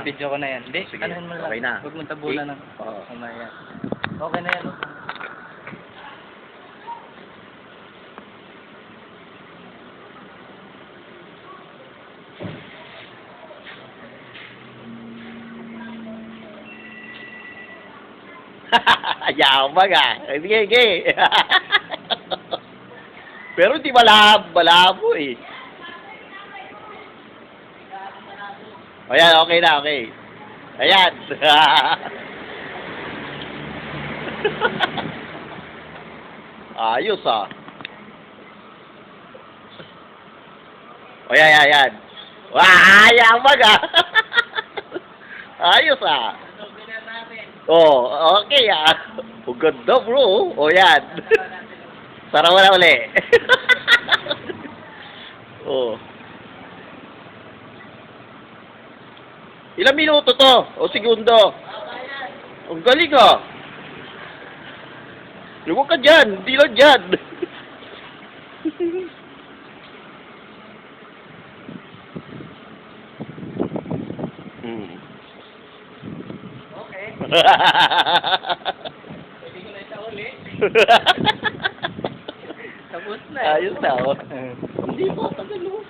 Binibidyo ko na yan. Hindi, Sige, anuhin mo lang. okay na. Huwag mong tabunan ng... Oo. Mamaya. Okay na yan. Yabang ah. Sige, sige. Pero di malabo eh. Ayan, okay na, okay. Ayan. Ayos ah. Ayan, ayan, ayan. Wah, yabang ah. Ayos ah. Oh, okay ah. Ang ganda bro. O yan. Sarap mo na uli. Oh. Ilang minuto to? O segundo? Ang galing ah. Luwag ka dyan. Hindi lang dyan. Okay. Pwede ko na isa uli. Tapos na. Ayos na oh. Hindi po, tagal mo.